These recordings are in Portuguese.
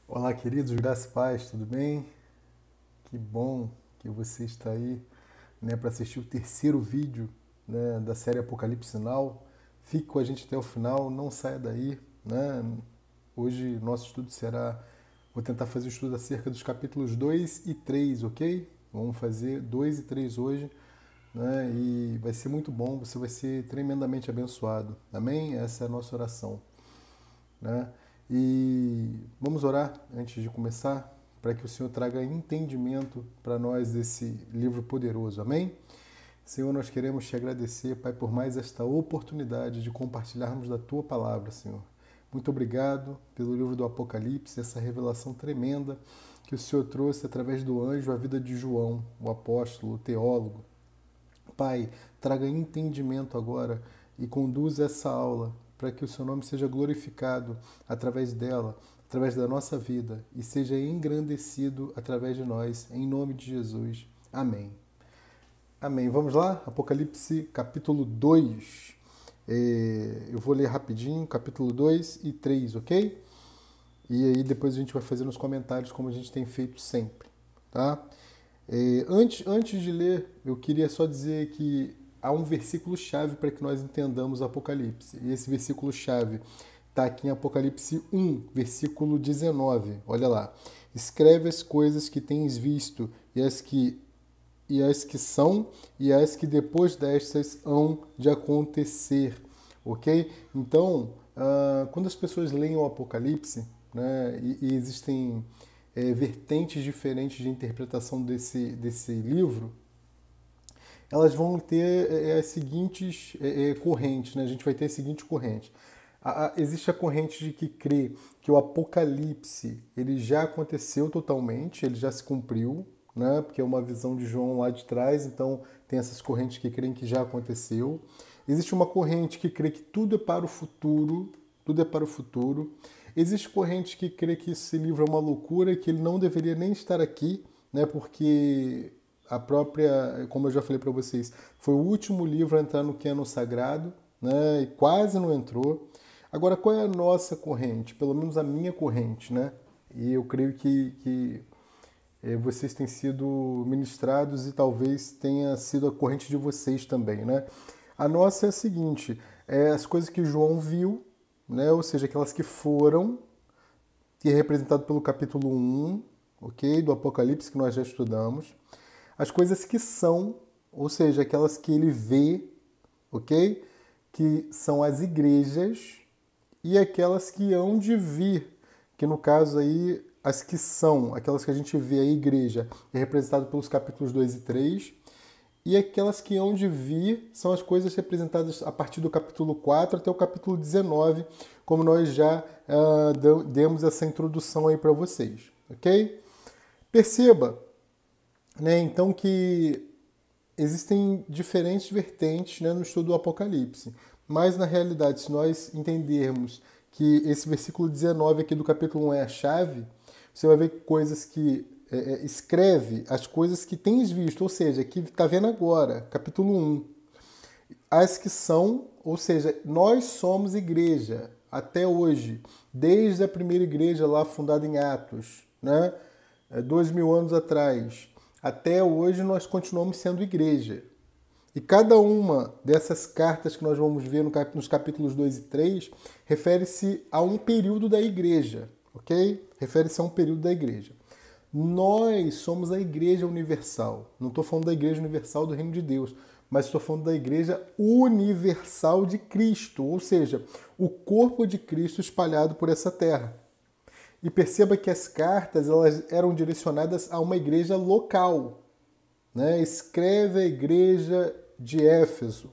Olá, queridos, graça e paz, tudo bem? Que bom que você está aí, para assistir o terceiro vídeo, da série Apocalipse Now. Fique com a gente até o final, não saia daí, né? Hoje nosso estudo será, vou tentar fazer o estudo acerca dos capítulos 2 e 3, ok? Vamos fazer 2 e 3 hoje, né? E vai ser muito bom, você vai ser tremendamente abençoado. Amém? Essa é a nossa oração, né? E vamos orar antes de começar, para que o Senhor traga entendimento para nós desse livro poderoso. Amém? Senhor, nós queremos te agradecer, Pai, por mais esta oportunidade de compartilharmos da tua palavra, Senhor. Muito obrigado pelo livro do Apocalipse, essa revelação tremenda que o Senhor trouxe através do anjo à vida de João, o apóstolo, o teólogo. Pai, traga entendimento agora e conduza essa aula para que o seu nome seja glorificado através dela, através da nossa vida e seja engrandecido através de nós, em nome de Jesus. Amém. Amém. Vamos lá? Apocalipse capítulo 2. Eu vou ler rapidinho, capítulo 2 e 3, ok? E aí depois a gente vai fazer nos comentários como a gente tem feito sempre, tá? Antes de ler, eu queria só dizer que há um versículo-chave para que nós entendamos o Apocalipse. E esse versículo-chave está aqui em Apocalipse 1, versículo 19. Olha lá. Escreve as coisas que tens visto e as que são e as que depois destas hão de acontecer. Ok? Então, quando as pessoas leem o Apocalipse, né, e existem vertentes diferentes de interpretação desse livro, elas vão ter as seguintes correntes, né? A gente vai ter a seguinte corrente. Existe a corrente de que crê que o Apocalipse ele já aconteceu totalmente, ele já se cumpriu, né? Porque é uma visão de João lá de trás, então tem essas correntes que creem que já aconteceu. Existe uma corrente que crê que tudo é para o futuro, tudo é para o futuro. Existe corrente que crê que esse livro é uma loucura, que ele não deveria nem estar aqui, né? Porque a própria, como eu já falei para vocês, foi o último livro a entrar no cânon sagrado, né? E quase não entrou. Agora, qual é a nossa corrente? Pelo menos a minha corrente, né? E eu creio que vocês têm sido ministrados e talvez tenha sido a corrente de vocês também, né? A nossa é a seguinte: as coisas que João viu, né? Ou seja, aquelas que foram, que é representado pelo capítulo 1, ok? Do Apocalipse que nós já estudamos. As coisas que são, ou seja, aquelas que ele vê, ok? Que são as igrejas, e aquelas que hão de vir, que no caso aí, as que são, aquelas que a gente vê a igreja, é representado pelos capítulos 2 e 3, e aquelas que hão de vir são as coisas representadas a partir do capítulo 4 até o capítulo 19, como nós já demos essa introdução aí para vocês, ok? Perceba, né, então que existem diferentes vertentes, né, no estudo do Apocalipse, mas na realidade, se nós entendermos que esse versículo 19 aqui do capítulo 1 é a chave, você vai ver coisas que escreve as coisas que tens visto, ou seja, que está vendo agora, capítulo 1. As que são, ou seja, nós somos igreja até hoje, desde a primeira igreja lá fundada em Atos, né? 2000 anos atrás, até hoje nós continuamos sendo igreja. E cada uma dessas cartas que nós vamos ver nos capítulos 2 e 3 refere-se a um período da igreja, ok? Refere-se a um período da igreja. Nós somos a igreja universal. Não estou falando da igreja universal do reino de Deus, mas estou falando da igreja universal de Cristo, ou seja, o corpo de Cristo espalhado por essa terra. E perceba que as cartas elas eram direcionadas a uma igreja local, né? Escreve a igreja de Éfeso.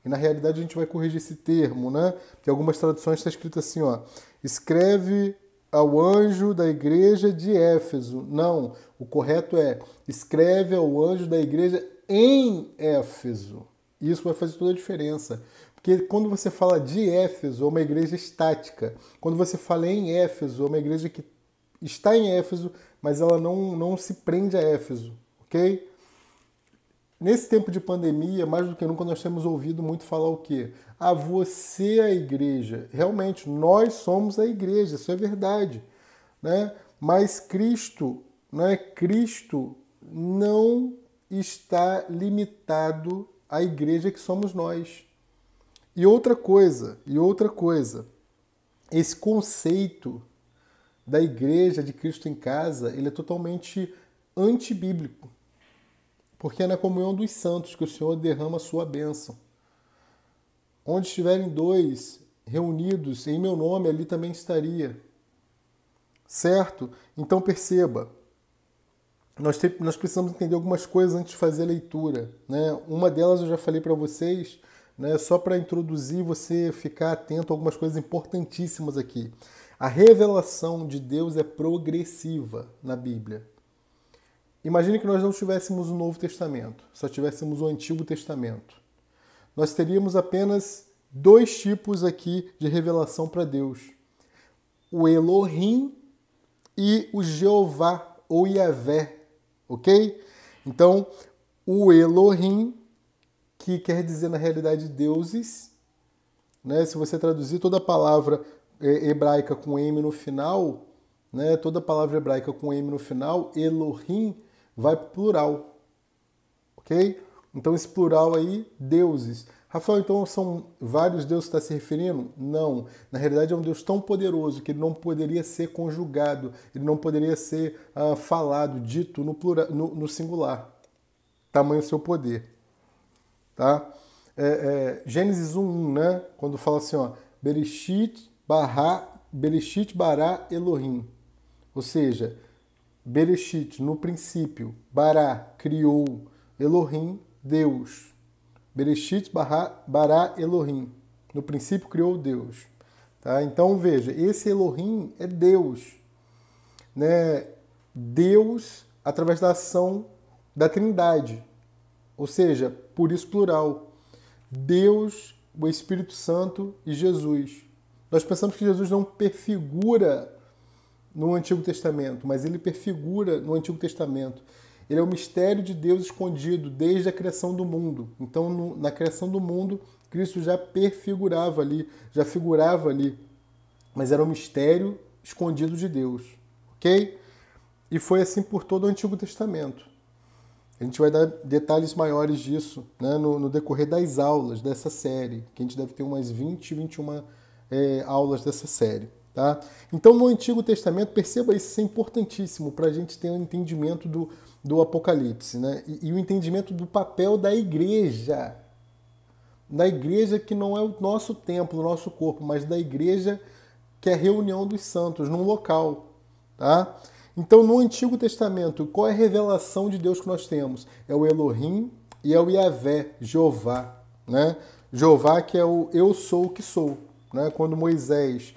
E na realidade a gente vai corrigir esse termo, né? Porque em algumas traduções está escrito assim, ó, escreve ao anjo da igreja de Éfeso. Não, o correto é escreve ao anjo da igreja em Éfeso. Isso vai fazer toda a diferença. Porque quando você fala de Éfeso, é uma igreja estática. Quando você fala em Éfeso, é uma igreja que está em Éfeso, mas ela não se prende a Éfeso, ok? Nesse tempo de pandemia, mais do que nunca, nós temos ouvido muito falar o quê? Ah, você é a igreja. Realmente, nós somos a igreja, isso é verdade. né? Mas Cristo, né? Cristo não está limitado à igreja que somos nós. E outra coisa, esse conceito da igreja de Cristo em casa, ele é totalmente antibíblico. Porque é na comunhão dos santos que o Senhor derrama a sua bênção. Onde estiverem dois reunidos em meu nome, ali também estaria. Certo? Então perceba, nós precisamos entender algumas coisas antes de fazer a leitura, né? Uma delas eu já falei para vocês, né? Só para introduzir, você ficar atento a algumas coisas importantíssimas aqui. A revelação de Deus é progressiva na Bíblia. Imagine que nós não tivéssemos o Novo Testamento, só tivéssemos o Antigo Testamento. Nós teríamos apenas dois tipos aqui de revelação para Deus. O Elohim e o Jeová ou Yahvé, ok? Então, o Elohim, que quer dizer na realidade deuses, né? Se você traduzir toda a palavra hebraica com M no final, né? Toda palavra hebraica com M no final, Elohim, vai para o plural, ok? Então esse plural aí, deuses. Rafael, então são vários deuses que está se referindo? Não. Na realidade é um Deus tão poderoso que ele não poderia ser conjugado, ele não poderia ser falado, dito no, plural, no singular. Tamanho seu poder. Tá? Gênesis 1:1, né? Quando fala assim, ó, Bereshit bara Elohim. Ou seja, Bereshit, no princípio, bara, criou, Elohim, Deus. Bereshit bara Elohim. No princípio criou Deus. Tá? Então veja, esse Elohim é Deus. Né? Deus através da ação da Trindade. Ou seja, por isso plural. Deus, o Espírito Santo e Jesus. Nós pensamos que Jesus não perfigura no Antigo Testamento, mas ele perfigura no Antigo Testamento. Ele é o mistério de Deus escondido desde a criação do mundo. Então, na criação do mundo, Cristo já perfigurava ali, já figurava ali, mas era um mistério escondido de Deus, ok? E foi assim por todo o Antigo Testamento. A gente vai dar detalhes maiores disso, né, no decorrer das aulas dessa série, que a gente deve ter umas 20, 21 aulas dessa série. Tá? Então, no Antigo Testamento, perceba isso é importantíssimo para a gente ter um entendimento do Apocalipse, né? E o entendimento do papel da igreja. Da igreja que não é o nosso templo, o nosso corpo, mas da igreja que é a reunião dos santos, num local. Tá? Então, no Antigo Testamento, qual é a revelação de Deus que nós temos? É o Elohim e é o Yahvé, Jeová. Né? Jeová, que é o eu sou o que sou. Né? Quando Moisés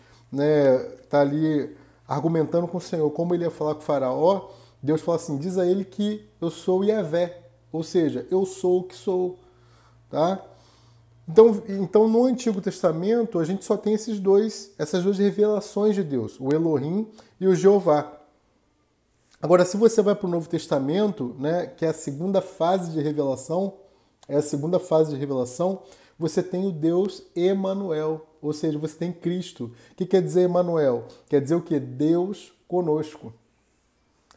tá ali argumentando com o Senhor como ele ia falar com o faraó, Deus fala assim, diz a ele que eu sou o Yahvé, ou seja, eu sou o que sou. Tá? Então, no Antigo Testamento, a gente só tem essas duas revelações de Deus, o Elohim e o Jeová. Agora, se você vai para o Novo Testamento, né, que é a segunda fase de revelação, você tem o Deus Emanuel, ou seja, você tem Cristo. O que quer dizer Emanuel? Quer dizer o quê? Deus conosco.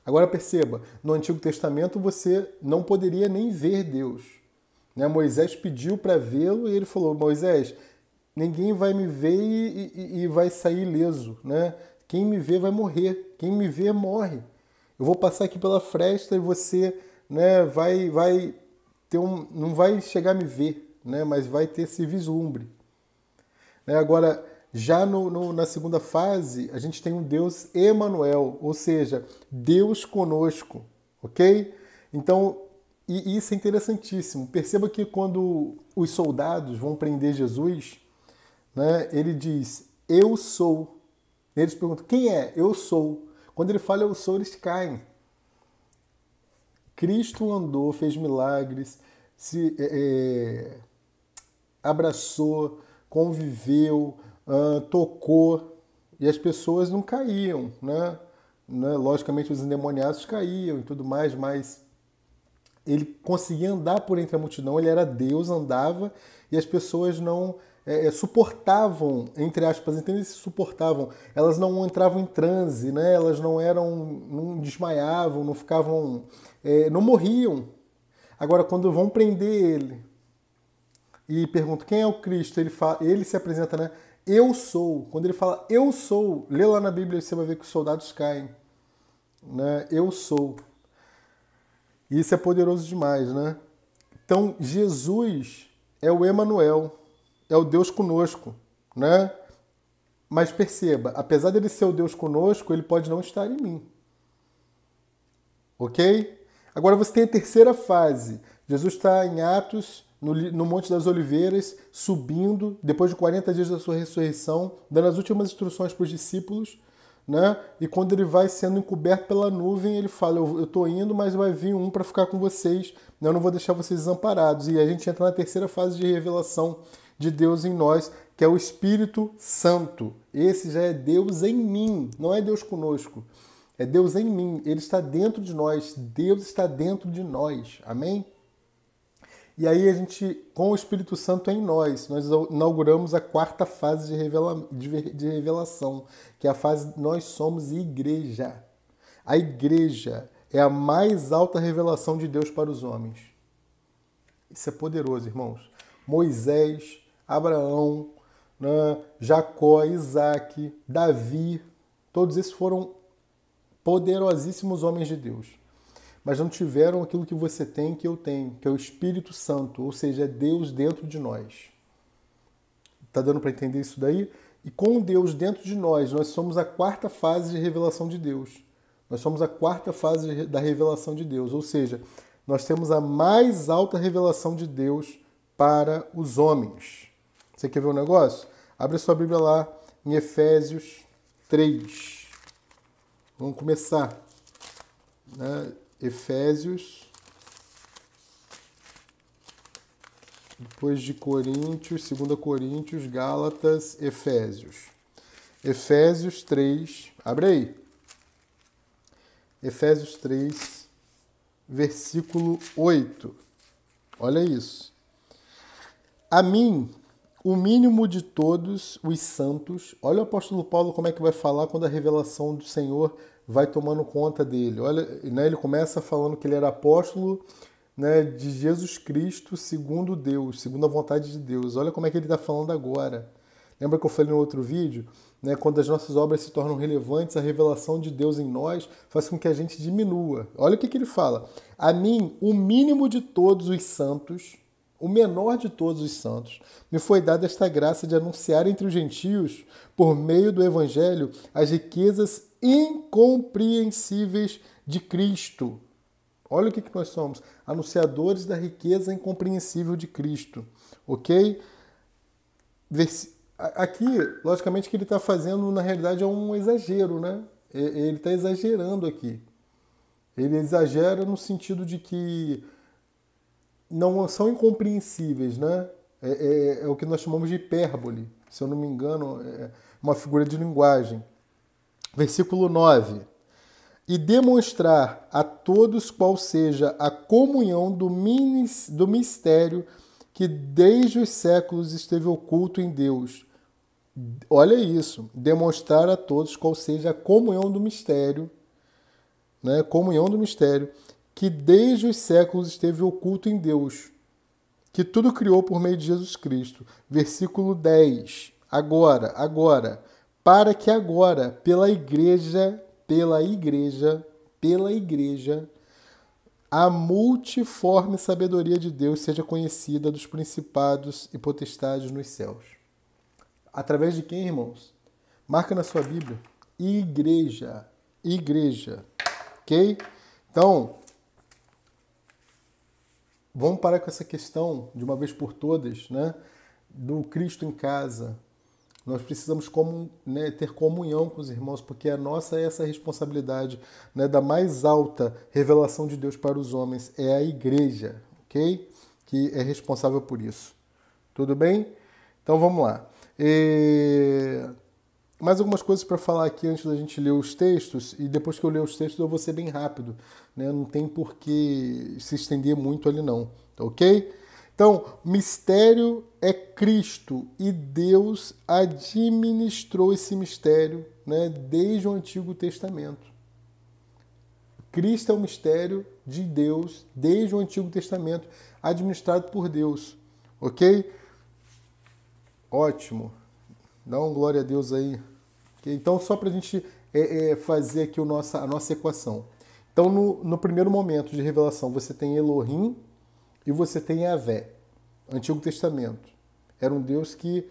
Agora perceba, no Antigo Testamento você não poderia nem ver Deus. Né? Moisés pediu para vê-lo e ele falou, Moisés, ninguém vai me ver e vai sair ileso. Né? Quem me vê vai morrer, quem me vê morre. Eu vou passar aqui pela fresta e você, né, vai ter não vai chegar a me ver, né, mas vai ter esse vislumbre. Agora, já na segunda fase, a gente tem um Deus Emanuel, ou seja, Deus conosco, ok? Então, e isso é interessantíssimo. Perceba que quando os soldados vão prender Jesus, né, ele diz, eu sou. Eles perguntam, quem é? Eu sou. Quando ele fala eu sou, eles caem. Cristo andou, fez milagres, se abraçou, conviveu, tocou, e as pessoas não caíam, né? Logicamente os endemoniados caíam e tudo mais, mas ele conseguia andar por entre a multidão, ele era Deus, andava, e as pessoas não suportavam, entre aspas, entende? Se suportavam. Elas não entravam em transe, né? Elas não desmaiavam, não ficavam, não morriam. Agora, quando vão prender ele e perguntam quem é o Cristo, ele se apresenta, né? Eu sou. Quando ele fala eu sou, lê lá na Bíblia, você vai ver que os soldados caem, né? Eu sou. E isso é poderoso demais, né? Então, Jesus é o Emanuel, é o Deus conosco, né? Mas perceba, apesar dele ser o Deus conosco, ele pode não estar em mim. Ok? Agora você tem a terceira fase. Jesus está em Atos, no Monte das Oliveiras, subindo, depois de 40 dias da sua ressurreição, dando as últimas instruções para os discípulos, né? E quando ele vai sendo encoberto pela nuvem, ele fala, eu estou indo, mas vai vir um para ficar com vocês, eu não vou deixar vocês desamparados. E a gente entra na terceira fase de revelação de Deus em nós, que é o Espírito Santo. Esse já é Deus em mim, não é Deus conosco. É Deus em mim, Ele está dentro de nós, Deus está dentro de nós, amém? E aí a gente, com o Espírito Santo em nós inauguramos a quarta fase de revelação, que é a fase nós somos igreja. A igreja é a mais alta revelação de Deus para os homens. Isso é poderoso, irmãos. Moisés, Abraão, né, Jacó, Isaac, Davi, todos esses foram poderosíssimos homens de Deus. Mas não tiveram aquilo que você tem, que eu tenho, que é o Espírito Santo, ou seja, é Deus dentro de nós. Tá dando para entender isso daí? E com Deus dentro de nós somos a quarta fase de revelação de Deus. Nós somos a quarta fase da revelação de Deus, ou seja, nós temos a mais alta revelação de Deus para os homens. Você quer ver um negócio? Abre sua Bíblia lá em Efésios 3. Vamos começar. Né? Efésios, depois de Coríntios, 2 Coríntios, Gálatas, Efésios. Efésios 3, abre aí. Efésios 3, versículo 8. Olha isso. A mim, o mínimo de todos os santos. Olha o apóstolo Paulo como é que vai falar quando a revelação do Senhor vai tomando conta dele. Olha, né, ele começa falando que ele era apóstolo, né, de Jesus Cristo segundo Deus, segundo a vontade de Deus. Olha como é que ele está falando agora. Lembra que eu falei no outro vídeo? Né, quando as nossas obras se tornam relevantes, a revelação de Deus em nós faz com que a gente diminua. Olha o que ele fala. A mim, o mínimo de todos os santos, o menor de todos os santos, me foi dada esta graça de anunciar entre os gentios, por meio do Evangelho, as riquezas incompreensíveis de Cristo. Olha o que nós somos, anunciadores da riqueza incompreensível de Cristo, ok? Aqui, logicamente que ele está fazendo, na realidade, é um exagero, né? Ele está exagerando aqui. Ele exagera no sentido de que não são incompreensíveis, né? É o que nós chamamos de hipérbole, se eu não me engano, é uma figura de linguagem. Versículo 9. E demonstrar a todos qual seja a comunhão do mistério que desde os séculos esteve oculto em Deus. Olha isso, demonstrar a todos qual seja a comunhão do mistério, né? Comunhão do mistério que desde os séculos esteve oculto em Deus, que tudo criou por meio de Jesus Cristo. Versículo 10. Agora, para que agora, pela igreja, a multiforme sabedoria de Deus seja conhecida dos principados e potestades nos céus. Através de quem, irmãos? Marca na sua Bíblia. Igreja. Ok? Então, vamos parar com essa questão, de uma vez por todas, né, do Cristo em casa. Nós precisamos ter comunhão com os irmãos, porque a nossa é essa responsabilidade, né, da mais alta revelação de Deus para os homens. É a igreja, ok? Que é responsável por isso. Tudo bem? Então vamos lá. Mais algumas coisas para falar aqui antes da gente ler os textos, e depois que eu ler os textos eu vou ser bem rápido, né? Não tem por que se estender muito ali não, ok? Então, mistério é Cristo e Deus administrou esse mistério, né, desde o Antigo Testamento. Cristo é o mistério de Deus desde o Antigo Testamento, administrado por Deus. Ok? Ótimo. Dá uma glória a Deus aí. Okay? Então, só para a gente fazer aqui a nossa equação. Então, no primeiro momento de revelação, você tem Elohim e você tem Yahvé. Antigo Testamento. Era um Deus que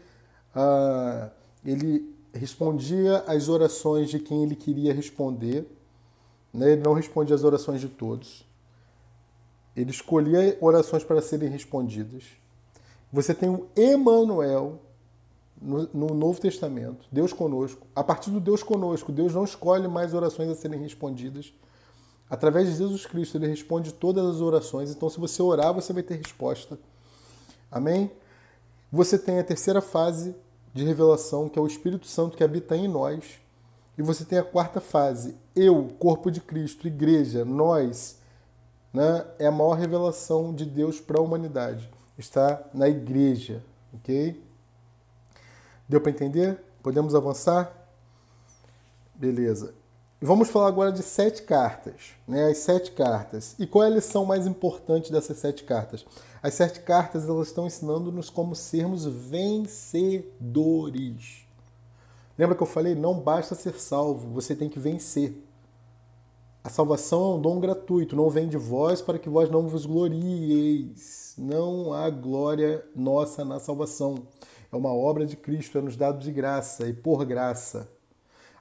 ele respondia às orações de quem ele queria responder. Né? Ele não respondia às orações de todos. Ele escolhia orações para serem respondidas. Você tem o Emanuel no Novo Testamento, Deus conosco. A partir do Deus conosco, Deus não escolhe mais orações a serem respondidas. Através de Jesus Cristo, ele responde todas as orações. Então, se você orar, você vai ter resposta. Amém? Você tem a terceira fase de revelação, que é o Espírito Santo que habita em nós. E você tem a quarta fase, eu, corpo de Cristo, igreja, nós, né, é a maior revelação de Deus para a humanidade. Está na igreja, ok? Deu para entender? Podemos avançar? Beleza. Vamos falar agora de 7 cartas, né? As 7 cartas. E qual é a lição mais importante dessas 7 cartas? As 7 cartas, elas estão ensinando-nos como sermos vencedores. Lembra que eu falei? Não basta ser salvo, você tem que vencer. A salvação é um dom gratuito, não vem de vós para que vós não vos glorieis. Não há glória nossa na salvação. É uma obra de Cristo, é nos dado de graça e por graça.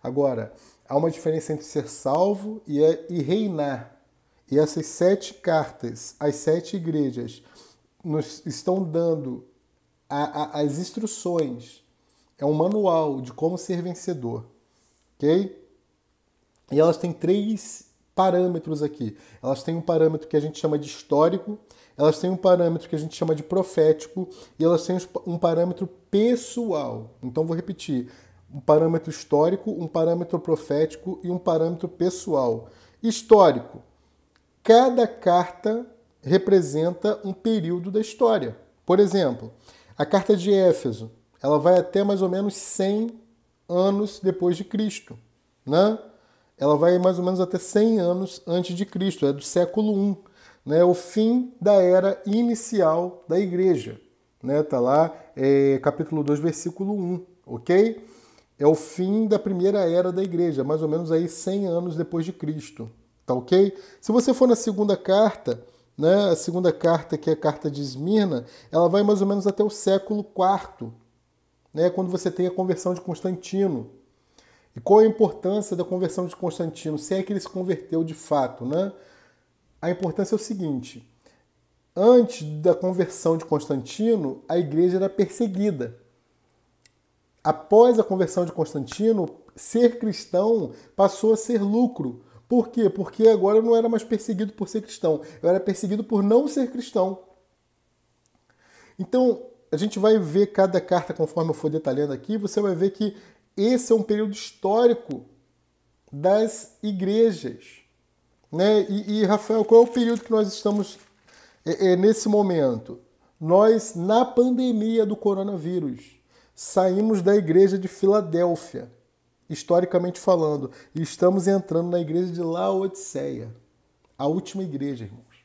Agora, há uma diferença entre ser salvo e reinar. E essas 7 cartas, as 7 igrejas, nos estão dando as instruções. É um manual de como ser vencedor. Ok? E elas têm 3 parâmetros aqui. Elas têm um parâmetro que a gente chama de histórico, elas têm um parâmetro que a gente chama de profético e elas têm um parâmetro pessoal. Então, vou repetir. Um parâmetro histórico, um parâmetro profético e um parâmetro pessoal. Histórico. Cada carta representa um período da história. Por exemplo, a carta de Éfeso, ela vai até mais ou menos 100 anos depois de Cristo, né? Ela vai mais ou menos até 100 anos antes de Cristo, é do século I, né? O fim da era inicial da igreja, né? Tá lá, capítulo 2, versículo 1, ok? É o fim da primeira era da igreja, mais ou menos aí 100 anos depois de Cristo, tá ok? Se você for na segunda carta, né? A segunda carta, que é a carta de Esmirna, ela vai mais ou menos até o século IV, né, quando você tem a conversão de Constantino. E qual a importância da conversão de Constantino? Se é que ele se converteu de fato, né? A importância é o seguinte: antes da conversão de Constantino, a igreja era perseguida. Após a conversão de Constantino, ser cristão passou a ser lucro. Por quê? Porque agora eu não era mais perseguido por ser cristão, eu era perseguido por não ser cristão. Então, a gente vai ver cada carta conforme eu for detalhando aqui, você vai ver que esse é um período histórico das igrejas. Né? E Rafael, qual é o período que nós estamos nesse momento? Nós, na pandemia do coronavírus, saímos da igreja de Filadélfia, historicamente falando, e estamos entrando na igreja de Laodiceia, a última igreja, irmãos.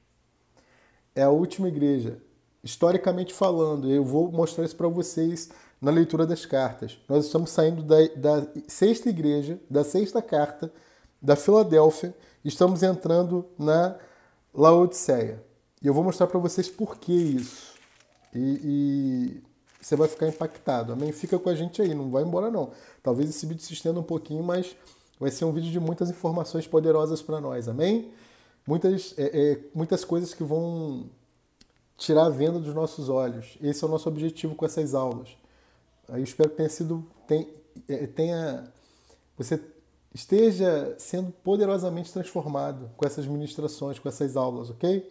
É a última igreja. Historicamente falando, eu vou mostrar isso para vocês na leitura das cartas. Nós estamos saindo da sexta igreja, da sexta carta, da Filadélfia, estamos entrando na Laodiceia. E eu vou mostrar para vocês por que isso. E você vai ficar impactado. Amém? Fica com a gente aí, não vai embora não. Talvez esse vídeo se estenda um pouquinho, mas vai ser um vídeo de muitas informações poderosas para nós. Amém? Muitas coisas que vão tirar a venda dos nossos olhos. Esse é o nosso objetivo com essas aulas. Eu espero que você esteja sendo poderosamente transformado com essas ministrações, com essas aulas, ok?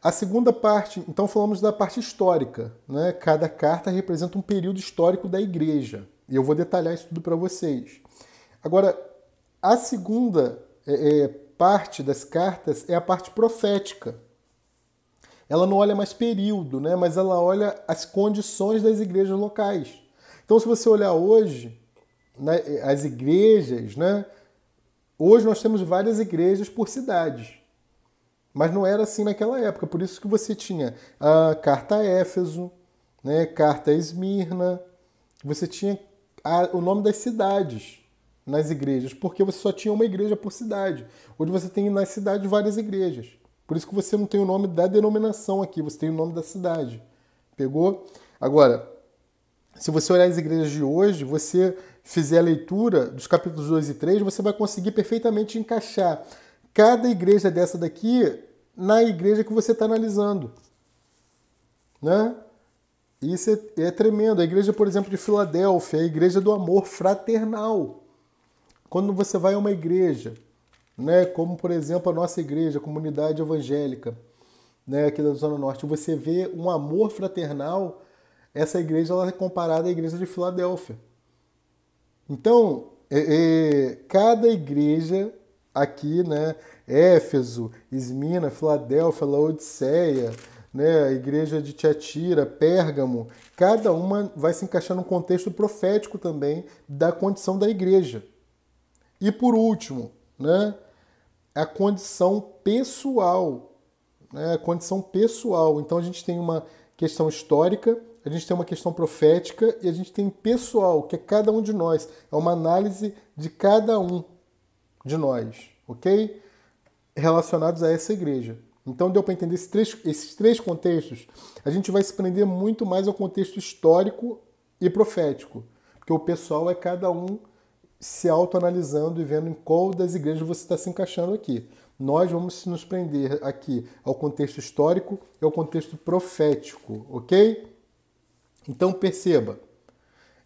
A segunda parte, então falamos da parte histórica, né? Cada carta representa um período histórico da igreja. E eu vou detalhar isso tudo para vocês. Agora, a segunda parte das cartas é a parte profética. Ela não olha mais período, né? Mas ela olha as condições das igrejas locais. Então, se você olhar hoje, né, as igrejas, né? Hoje nós temos várias igrejas por cidades. Mas não era assim naquela época. Por isso que você tinha a carta a Éfeso, né? Carta a Esmirna. Você tinha o nome das cidades nas igrejas, porque você só tinha uma igreja por cidade. Hoje você tem nas cidades várias igrejas. Por isso que você não tem o nome da denominação aqui, você tem o nome da cidade. Pegou? Agora, se você olhar as igrejas de hoje, você fizer a leitura dos capítulos 2 e 3, você vai conseguir perfeitamente encaixar cada igreja dessa daqui na igreja que você está analisando. Né? Isso é tremendo. A igreja, por exemplo, de Filadélfia, é a igreja do amor fraternal. Quando você vai a uma igreja, né, como por exemplo a nossa igreja, a comunidade evangélica, né, aqui da Zona Norte, você vê um amor fraternal, essa igreja ela é comparada à igreja de Filadélfia. Então, cada igreja aqui, né, Éfeso, Esmina, Filadélfia, Laodiceia, né, a igreja de Tiatira, Pérgamo, cada uma vai se encaixar num contexto profético também da condição da igreja. E por último, né, a condição pessoal. Né, a condição pessoal. Então a gente tem uma questão histórica, a gente tem uma questão profética e a gente tem pessoal, que é cada um de nós. É uma análise de cada um de nós, ok? Relacionados a essa igreja. Então deu para entender esses três contextos? A gente vai se prender muito mais ao contexto histórico e profético. Porque o pessoal é cada um se autoanalisando e vendo em qual das igrejas você está se encaixando aqui. Nós vamos nos prender aqui ao contexto histórico e ao contexto profético, ok? Então perceba,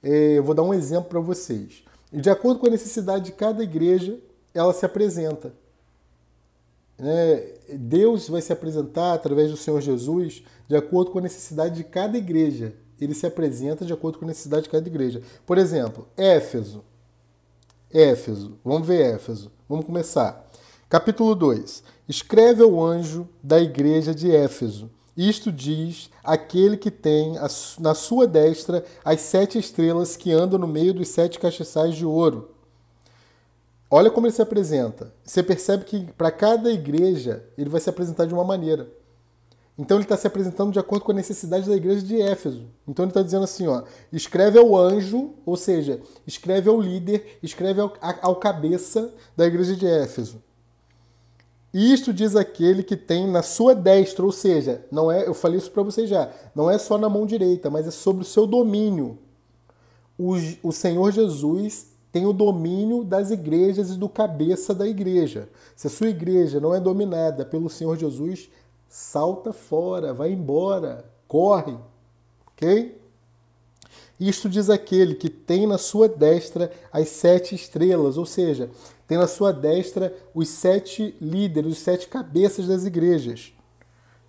eu vou dar um exemplo para vocês. De acordo com a necessidade de cada igreja, ela se apresenta. Deus vai se apresentar através do Senhor Jesus de acordo com a necessidade de cada igreja. Ele se apresenta de acordo com a necessidade de cada igreja. Por exemplo, Éfeso. Vamos ver Éfeso. Vamos começar. Capítulo 2. Escreve ao anjo da igreja de Éfeso. Isto diz aquele que tem na sua destra as 7 estrelas que andam no meio dos 7 castiçais de ouro. Olha como ele se apresenta. Você percebe que para cada igreja ele vai se apresentar de uma maneira. Então ele está se apresentando de acordo com a necessidade da igreja de Éfeso. Então ele está dizendo assim, ó, escreve ao anjo, ou seja, escreve ao líder, escreve ao cabeça da igreja de Éfeso. Isto diz aquele que tem na sua destra, ou seja, não é, eu falei isso para vocês já, não é só na mão direita, mas é sobre o seu domínio. O Senhor Jesus tem o domínio das igrejas e do cabeça da igreja. Se a sua igreja não é dominada pelo Senhor Jesus, salta fora, vai embora, corre, ok? Isto diz aquele que tem na sua destra as 7 estrelas, ou seja, tem na sua destra os 7 líderes, os 7 cabeças das igrejas,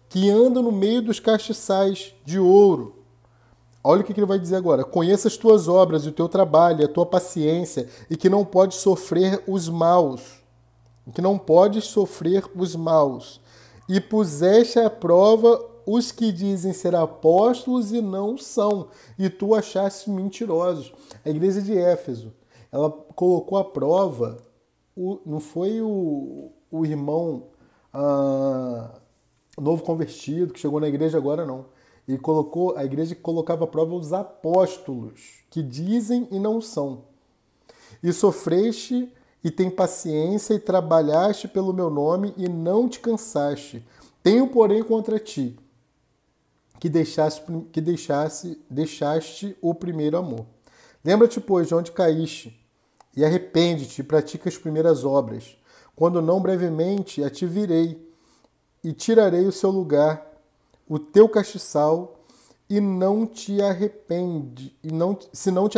que andam no meio dos castiçais de ouro. Olha o que ele vai dizer agora. Conheça as tuas obras, o teu trabalho, a tua paciência, e que não podes sofrer os maus. E puseste à prova os que dizem ser apóstolos e não são, e tu achaste mentirosos. A igreja de Éfeso, ela colocou à prova, não foi o irmão novo convertido que chegou na igreja agora, não. A igreja colocava à prova os apóstolos, que dizem e não são. E sofreste e tem paciência e trabalhaste pelo meu nome e não te cansaste. Tenho, porém, contra ti que deixaste o primeiro amor. Lembra-te, pois, de onde caíste, e arrepende-te e pratica as primeiras obras. Quando não, brevemente, a te virei e tirarei o seu lugar, o teu castiçal, se não te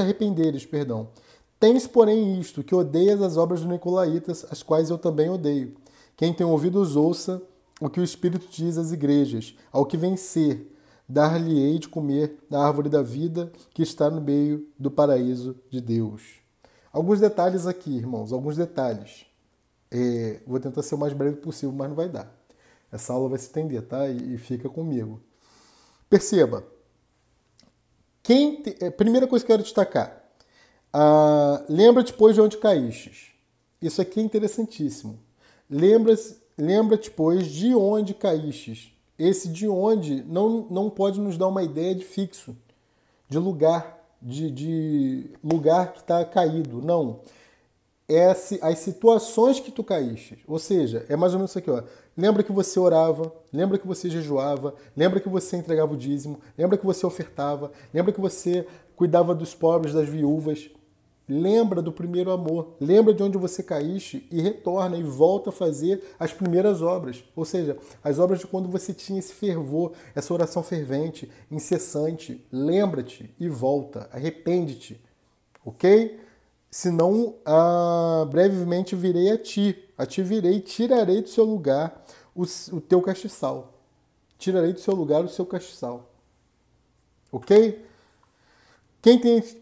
arrependeres, perdão. Tens, porém, isto, que odeias as obras dos nicolaítas, as quais eu também odeio. Quem tem ouvidos, ouça o que o Espírito diz às igrejas. Ao que vencer, dar-lhe-ei de comer da árvore da vida que está no meio do paraíso de Deus. Alguns detalhes aqui, irmãos, alguns detalhes. Vou tentar ser o mais breve possível, mas não vai dar. Essa aula vai se estender, tá? E fica comigo. Perceba. Primeira coisa que eu quero destacar. Lembra depois de onde caístes. Isso aqui é interessantíssimo. Lembra depois de onde caístes. Esse de onde não pode nos dar uma ideia de fixo, de lugar, de lugar que está caído. Não. As situações que tu caíste. Ou seja, é mais ou menos isso aqui, ó. Lembra que você orava, lembra que você jejuava, lembra que você entregava o dízimo, lembra que você ofertava, lembra que você cuidava dos pobres, das viúvas. Lembra do primeiro amor, lembra de onde você caíste e retorna e volta a fazer as primeiras obras. Ou seja, as obras de quando você tinha esse fervor, essa oração fervente, incessante. Lembra-te e volta, arrepende-te, ok? Senão, brevemente virei a ti virei, tirarei do seu lugar o teu castiçal. Tirarei do seu lugar o seu castiçal. Ok?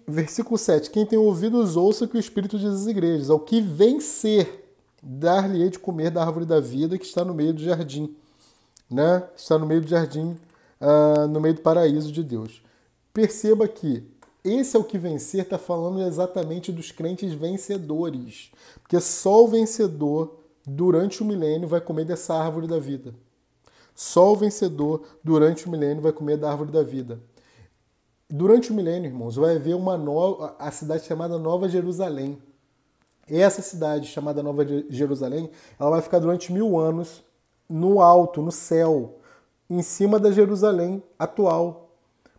Versículo 7. Quem tem ouvidos, ouça o que o Espírito diz às igrejas. Ao que vencer, dar-lhe-ei de comer da árvore da vida que está no meio do jardim. Né? Está no meio do jardim, no meio do paraíso de Deus. Perceba que esse é o que vencer, está falando exatamente dos crentes vencedores. Porque só o vencedor, durante o milênio, vai comer dessa árvore da vida. Só o vencedor, durante o milênio, vai comer da árvore da vida. Durante o milênio, irmãos, vai haver a cidade chamada Nova Jerusalém. Essa cidade chamada Nova Jerusalém, ela vai ficar durante 1000 anos no alto, no céu, em cima da Jerusalém atual.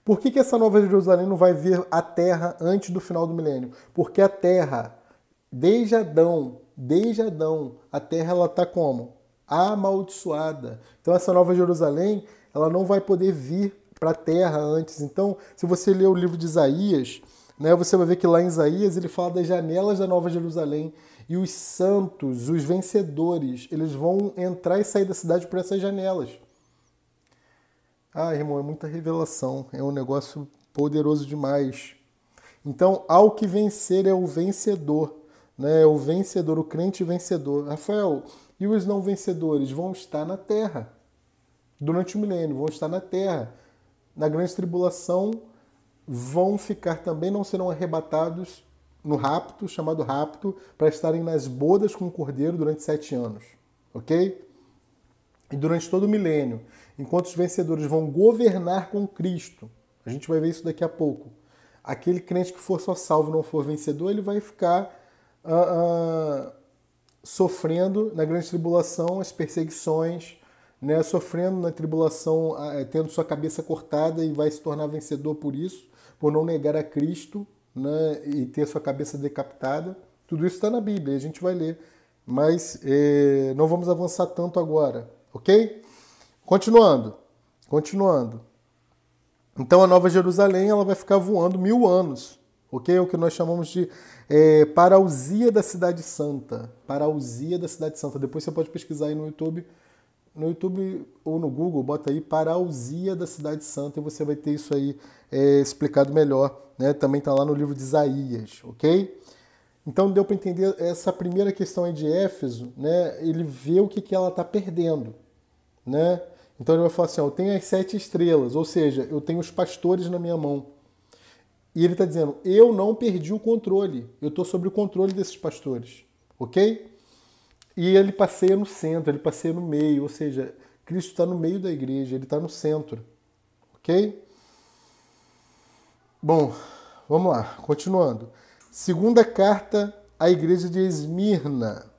Por que essa Nova Jerusalém não vai vir à Terra antes do final do milênio? Porque a Terra, desde Adão, a Terra ela está como? Amaldiçoada. Então essa Nova Jerusalém, ela não vai poder vir para a Terra antes. Então, se você ler o livro de Isaías, né, você vai ver que lá em Isaías ele fala das janelas da Nova Jerusalém e os santos, os vencedores, eles vão entrar e sair da cidade por essas janelas. Irmão, é muita revelação, é um negócio poderoso demais. Então, ao que vencer é o vencedor, né? O vencedor, o crente vencedor. Rafael, e os não vencedores vão estar na terra. Durante o milênio, vão estar na terra. Na grande tribulação, vão ficar também, não serão arrebatados no rapto, chamado rapto, para estarem nas bodas com o Cordeiro durante 7 anos. Ok? E durante todo o milênio, enquanto os vencedores vão governar com Cristo, a gente vai ver isso daqui a pouco, aquele crente que for só salvo e não for vencedor, ele vai ficar sofrendo na grande tribulação as perseguições, né, sofrendo na tribulação, tendo sua cabeça cortada e vai se tornar vencedor por isso, por não negar a Cristo, né, e ter sua cabeça decapitada. Tudo isso está na Bíblia, a gente vai ler, mas não vamos avançar tanto agora. Ok? Continuando. Então a Nova Jerusalém ela vai ficar voando 1000 anos. Ok? É o que nós chamamos de parausia da Cidade Santa. Parausia da Cidade Santa. Depois você pode pesquisar aí no YouTube ou no Google, bota aí parausia da Cidade Santa e você vai ter isso aí explicado melhor. Né? Também está lá no livro de Isaías. Ok? Então deu para entender essa primeira questão aí de Éfeso, né? Ele vê o que ela está perdendo, né? Então ele vai falar assim, eu tenho as 7 estrelas, ou seja, eu tenho os pastores na minha mão. E ele está dizendo, eu não perdi o controle, eu estou sob o controle desses pastores, ok? E ele passeia no centro, ele passeia no meio, ou seja, Cristo está no meio da igreja, ele está no centro, ok? Bom, vamos lá, continuando. Segunda carta à igreja de Esmirna.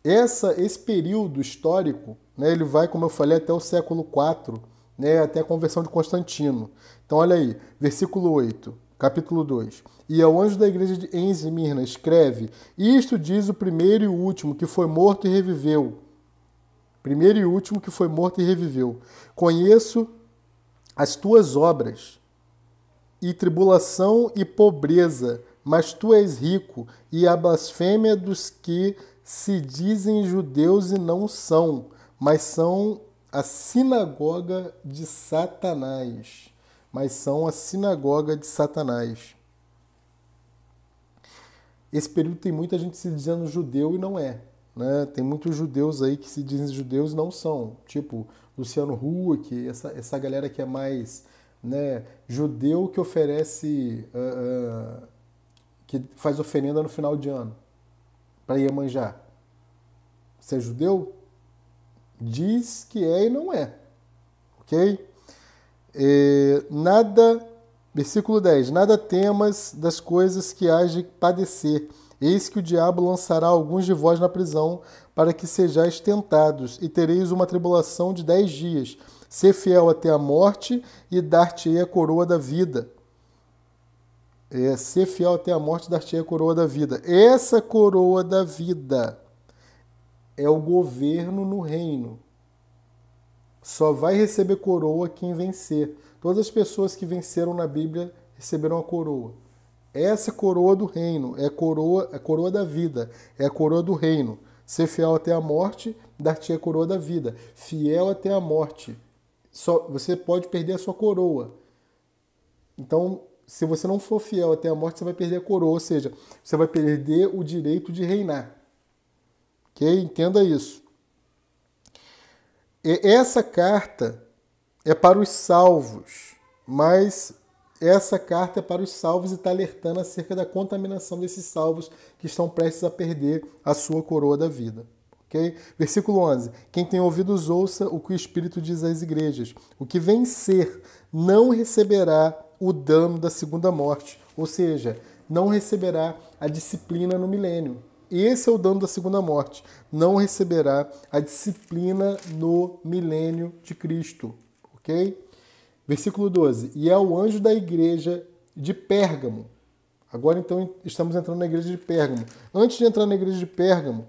Esse período histórico, né, ele vai, como eu falei, até o século IV, né, até a conversão de Constantino. Então, olha aí, versículo 8, capítulo 2. E ao anjo da igreja em Esmirna escreve, isto diz o primeiro e o último, que foi morto e reviveu. Primeiro e último que foi morto e reviveu. Conheço as tuas obras, e tribulação e pobreza, mas tu és rico, e a blasfêmia dos que se dizem judeus e não são, mas são a sinagoga de Satanás. Esse período tem muita gente se dizendo judeu e não é. né? Tem muitos judeus aí que se dizem judeus e não são, tipo Luciano Huck, essa galera que é mais, né, judeu que oferece, que faz oferenda no final de ano para Iemanjá. Você é judeu? Diz que é e não é, ok? Versículo 10: Nada temas das coisas que hás de padecer. Eis que o diabo lançará alguns de vós na prisão, para que sejais tentados, e tereis uma tribulação de 10 dias. Ser fiel até a morte, e dar-te-ei a coroa da vida. Ser fiel até a morte, dar-te-ei a coroa da vida. Essa coroa da vida é o governo no reino. Só vai receber coroa quem vencer. Todas as pessoas que venceram na Bíblia receberam a coroa. Essa coroa do reino é a coroa da vida, é a coroa do reino. Ser fiel até a morte, dar-te a coroa da vida. Fiel até a morte. Você pode perder a sua coroa. Então, se você não for fiel até a morte, você vai perder a coroa, ou seja, você vai perder o direito de reinar. Ok? Entenda isso. Essa carta é para os salvos, mas essa carta é para os salvos e está alertando acerca da contaminação desses salvos que estão prestes a perder a sua coroa da vida. Okay? Versículo 11. Quem tem ouvidos ouça o que o Espírito diz às igrejas. O que vencer não receberá o dano da segunda morte, ou seja, não receberá a disciplina no milênio. Esse é o dano da segunda morte. Não receberá a disciplina no milênio de Cristo. Ok? Versículo 12. E é o anjo da igreja de Pérgamo. Agora, então, estamos entrando na igreja de Pérgamo. Antes de entrar na igreja de Pérgamo,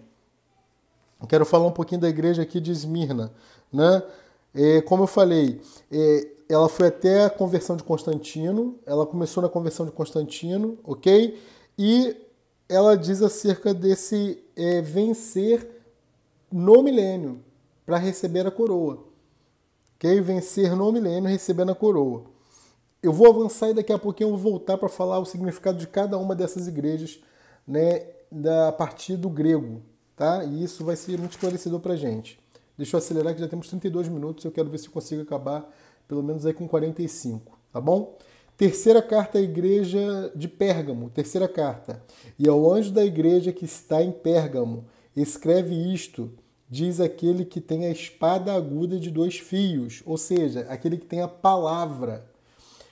eu quero falar um pouquinho da igreja aqui de Esmirna. Né? Como eu falei, ela foi até a conversão de Constantino. Ela começou na conversão de Constantino. Ok? E ela diz acerca desse vencer no milênio para receber a coroa. Okay? Vencer no milênio recebendo a coroa. Eu vou avançar e daqui a pouquinho eu vou voltar para falar o significado de cada uma dessas igrejas, né, a partir do grego. Tá? E isso vai ser muito esclarecedor para a gente. Deixa eu acelerar que já temos 32 minutos. Eu quero ver se eu consigo acabar pelo menos aí com 45. Tá bom? Terceira carta à igreja de Pérgamo. Terceira carta. E ao anjo da igreja que está em Pérgamo, escreve isto, diz aquele que tem a espada aguda de 2 fios, ou seja, aquele que tem a palavra.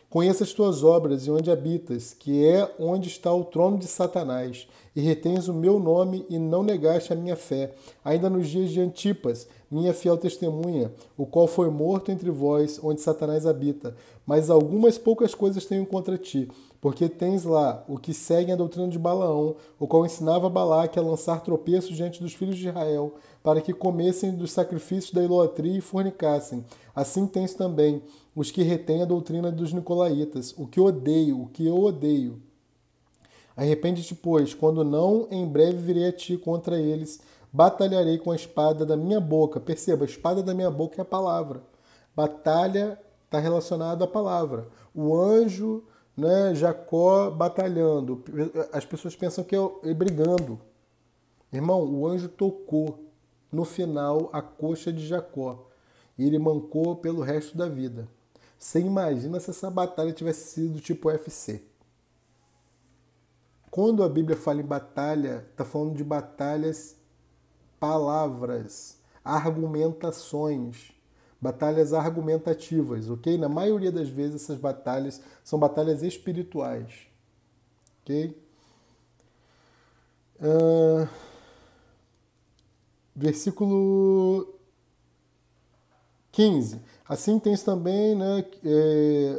Conheça as tuas obras e onde habitas, que é onde está o trono de Satanás, e retens o meu nome e não negaste a minha fé, ainda nos dias de Antipas, minha fiel testemunha, o qual foi morto entre vós, onde Satanás habita. Mas algumas poucas coisas tenho contra ti, porque tens lá o que segue a doutrina de Balaão, o qual ensinava Balaque a lançar tropeços diante dos filhos de Israel, para que comessem dos sacrifícios da idolatria e fornicassem. Assim tens também os que retêm a doutrina dos nicolaítas, o que eu odeio. Arrepende-te, pois, quando não, em breve virei a ti contra eles, batalharei com a espada da minha boca. Perceba, a espada da minha boca é a palavra. Batalha está relacionada à palavra. O anjo, né, Jacó batalhando. As pessoas pensam que é brigando. Irmão, o anjo tocou no final a coxa de Jacó. E ele mancou pelo resto da vida. Você imagina se essa batalha tivesse sido tipo UFC. Quando a Bíblia fala em batalha, está falando de batalhas, palavras, argumentações, batalhas argumentativas, ok? Na maioria das vezes essas batalhas são batalhas espirituais, ok? Versículo 15. Assim tens também, né,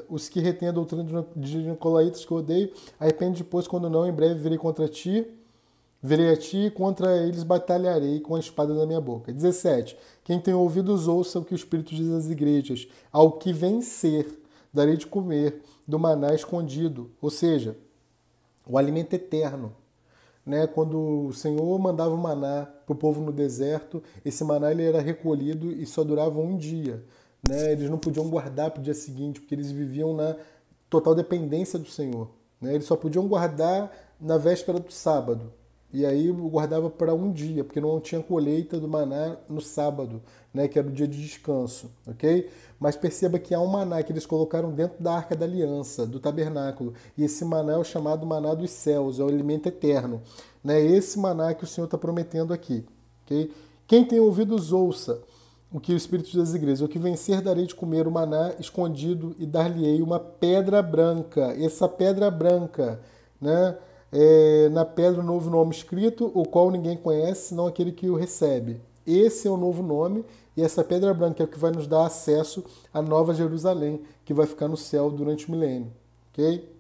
os que retêm a doutrina de nicolaítas que eu odeio, arrepende depois, quando não, em breve virei a ti e contra eles batalharei com a espada da minha boca. 17. Quem tem ouvidos ouça o que o Espírito diz às igrejas. Ao que vencer, darei de comer do maná escondido, ou seja, o alimento eterno. Né? Quando o Senhor mandava o maná para o povo no deserto, esse maná ele era recolhido e só durava um dia. Né? Eles não podiam guardar para o dia seguinte, porque eles viviam na total dependência do Senhor. Né? Eles só podiam guardar na véspera do sábado. E aí guardava para um dia, porque não tinha colheita do maná no sábado, né, que era o dia de descanso, ok? Mas perceba que há um maná que eles colocaram dentro da Arca da Aliança, do tabernáculo. E esse maná é o chamado maná dos céus, é o alimento eterno. Né? Esse maná que o Senhor está prometendo aqui. Okay? Quem tem ouvidos, ouça o que o Espírito diz às igrejas. O que vencer, darei de comer o maná escondido e dar-lhe-ei uma pedra branca. Essa pedra branca, né? Na pedra um novo nome escrito, o qual ninguém conhece, senão aquele que o recebe. Esse é o novo nome, e essa pedra branca é o que vai nos dar acesso à Nova Jerusalém, que vai ficar no céu durante o milênio. Ok?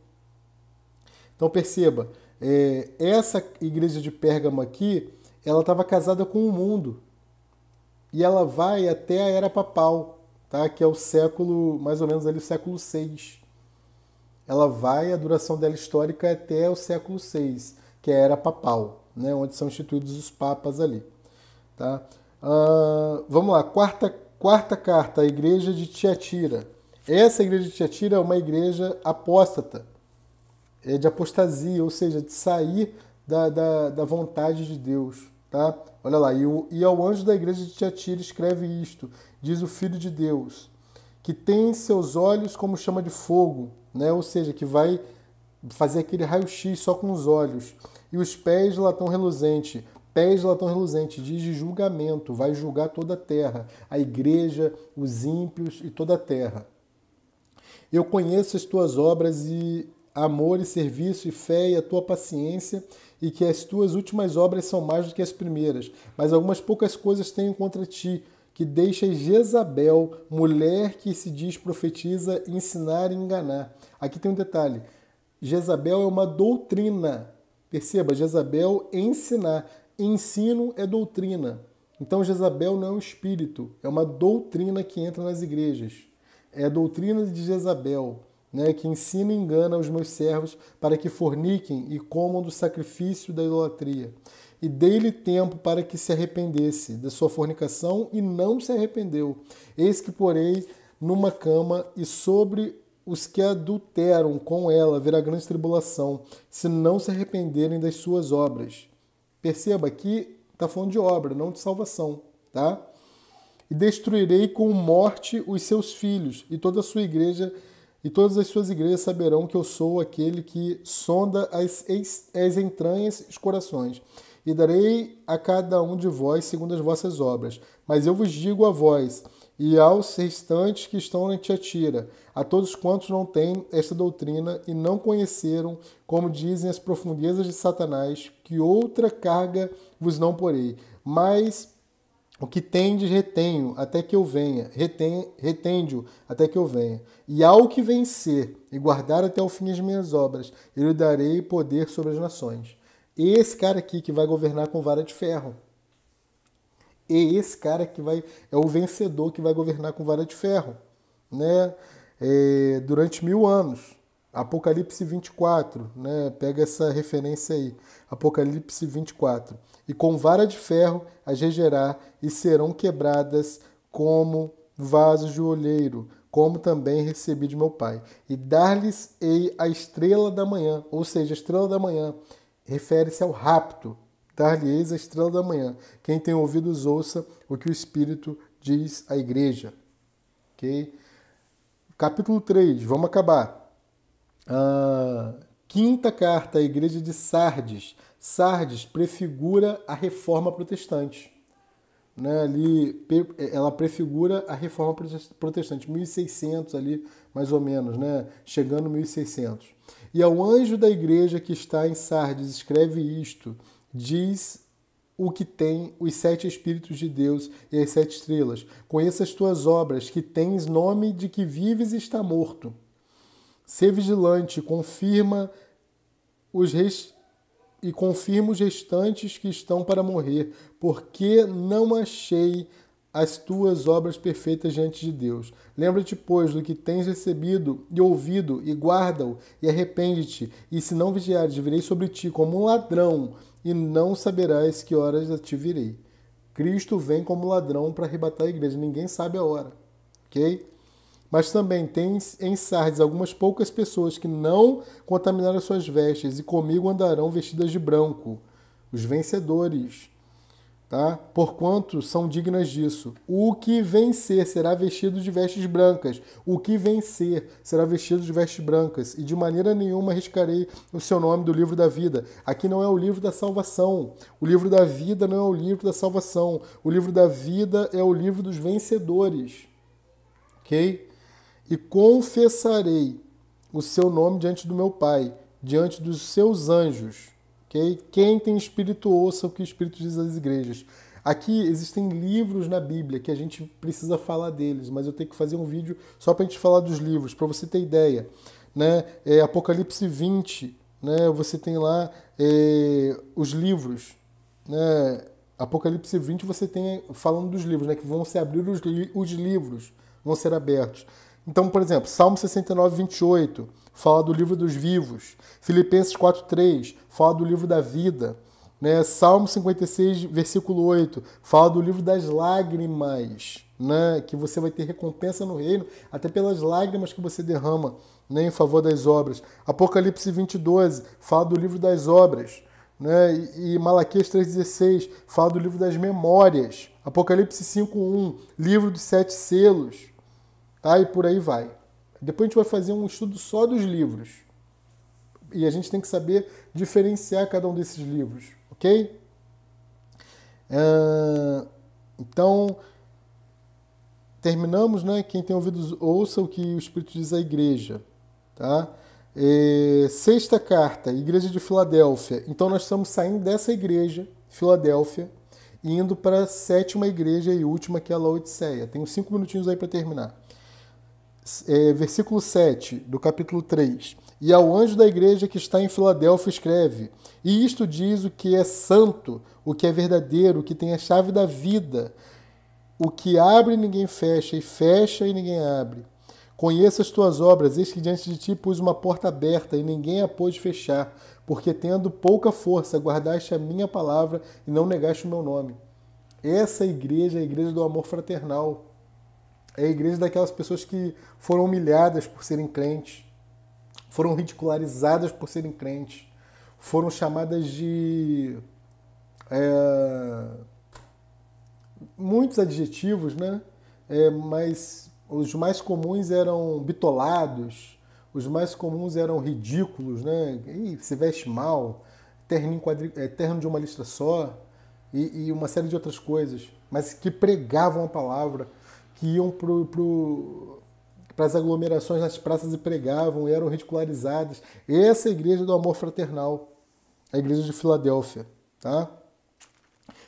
Então perceba, essa igreja de Pérgamo aqui, ela estava casada com o mundo. E ela vai até a era papal, tá? Que é o século, mais ou menos ali, o século VI. Ela vai, a duração dela histórica é até o século VI, que é a era papal, né? Onde são instituídos os papas ali. Tá? Vamos lá, quarta carta, a igreja de Tiatira. Essa igreja de Tiatira é uma igreja apóstata, de apostasia, ou seja, de sair da vontade de Deus. Tá? Olha lá, e ao anjo da igreja de Tiatira escreve isto, diz o Filho de Deus, que tem seus olhos como chama de fogo, né? Ou seja, que vai fazer aquele raio-x só com os olhos, e os pés de latão reluzente, diz de julgamento, vai julgar toda a terra, a igreja, os ímpios e toda a terra. Eu conheço as tuas obras e amor e serviço e fé e a tua paciência, e que as tuas últimas obras são mais do que as primeiras, mas algumas poucas coisas tenho contra ti, que deixas Jezabel, mulher que se diz profetiza, ensinar e enganar. Aqui tem um detalhe, Jezabel é uma doutrina, perceba, Jezabel ensinar, ensino é doutrina. Então Jezabel não é um espírito, é uma doutrina que entra nas igrejas. É a doutrina de Jezabel, né, que ensina e engana os meus servos para que forniquem e comam do sacrifício da idolatria. E dei-lhe tempo para que se arrependesse da sua fornicação e não se arrependeu. Eis que porei numa cama e sobre os que adulteram com ela haverá grande tribulação, se não se arrependerem das suas obras. Perceba, aqui está falando de obra, não de salvação, tá? E destruirei com morte os seus filhos, e toda a sua igreja, e todas as suas igrejas saberão que eu sou aquele que sonda as entranhas e os corações. E darei a cada um de vós segundo as vossas obras. Mas eu vos digo a vós, e aos restantes que estão em Tiatira, a todos quantos não têm esta doutrina e não conheceram, como dizem as profundezas de Satanás, que outra carga vos não porei. Mas o que tendes retenho até que eu venha, retende-o até que eu venha. E ao que vencer e guardar até o fim as minhas obras, eu lhe darei poder sobre as nações. Esse cara aqui que vai governar com vara de ferro. E esse cara que é o vencedor que vai governar com vara de ferro, né? Durante 1000 anos. Apocalipse 24, né? Pega essa referência aí. Apocalipse 24. E com vara de ferro as regerá e serão quebradas como vasos de olheiro, como também recebi de meu Pai. E dar-lhes-ei a estrela da manhã, ou seja, a estrela da manhã refere-se ao rapto. Dar-lhe-eis a estrela da manhã. Quem tem ouvidos, ouça o que o Espírito diz à igreja. Okay? Capítulo 3, vamos acabar. Quinta carta à igreja de Sardes. Sardes prefigura a reforma protestante. Né? Ali, ela prefigura a reforma protestante, 1600 ali, mais ou menos, né? Chegando 1600. E ao anjo da igreja que está em Sardes, escreve isto, diz o que tem os 7 Espíritos de Deus e as 7 estrelas. Conheça as tuas obras, que tens nome de que vives e está morto. Sê vigilante, confirma os restantes que estão para morrer, porque não achei as tuas obras perfeitas diante de Deus. Lembra-te, pois, do que tens recebido e ouvido, e guarda-o, e arrepende-te, e se não vigiares, virei sobre ti como um ladrão, e não saberás que horas a ti virei. Cristo vem como ladrão para arrebatar a igreja, ninguém sabe a hora, ok? Mas também tem em Sardes algumas poucas pessoas que não contaminaram suas vestes, e comigo andarão vestidas de branco. os vencedores, tá? Porquanto são dignas disso. O que vencer será vestido de vestes brancas. O que vencer será vestido de vestes brancas. E de maneira nenhuma arriscarei o seu nome do livro da vida. Aqui não é o livro da salvação. O livro da vida não é o livro da salvação. O livro da vida é o livro dos vencedores. Ok? E confessarei o seu nome diante do meu Pai, diante dos seus anjos. Okay? Quem tem espírito, ouça o que o Espírito diz às igrejas. Aqui existem livros na Bíblia que a gente precisa falar deles, mas eu tenho que fazer um vídeo só para a gente falar dos livros, para você ter ideia. Né? Apocalipse 20, né? Você tem lá os livros. Né? Apocalipse 20 você tem falando dos livros, né? Que vão se abrir os livros, vão ser abertos. Então, por exemplo, Salmo 69, 28, fala do livro dos vivos. Filipenses 4:3, fala do livro da vida. Né? Salmo 56, versículo 8, fala do livro das lágrimas, né? Que você vai ter recompensa no reino, até pelas lágrimas que você derrama, né? Em favor das obras. Apocalipse 20:12, fala do livro das obras. Né? E Malaquias 3,16, fala do livro das memórias. Apocalipse 5:1, livro dos 7 selos. Tá? E por aí vai. Depois a gente vai fazer um estudo só dos livros. E a gente tem que saber diferenciar cada um desses livros, ok? Então, terminamos, né? Quem tem ouvidos, ouça o que o Espírito diz à igreja. Tá? Sexta carta, Igreja de Filadélfia. Então nós estamos saindo dessa igreja, Filadélfia, e indo para a sétima igreja e última, que é a Laodiceia. Tenho 5 minutinhos aí para terminar. Versículo 7 do capítulo 3. E ao anjo da igreja que está em Filadélfia escreve: e isto diz o que é santo, o que é verdadeiro, o que tem a chave da vida, o que abre e ninguém fecha, e fecha e ninguém abre. Conheça as tuas obras, eis que diante de ti pus uma porta aberta, e ninguém a pôde fechar, porque tendo pouca força, guardaste a minha palavra e não negaste o meu nome. Essa igreja é a igreja do amor fraternal. É a igreja daquelas pessoas que foram humilhadas por serem crentes, foram ridicularizadas por serem crentes, foram chamadas de muitos adjetivos, né? Mas os mais comuns eram bitolados, os mais comuns eram ridículos, né? Ih, se veste mal, terno de uma listra só, e uma série de outras coisas, mas que pregavam a palavra, que iam para as aglomerações nas praças e pregavam, e eram ridicularizadas. Essa é a igreja do amor fraternal, a igreja de Filadélfia. Tá?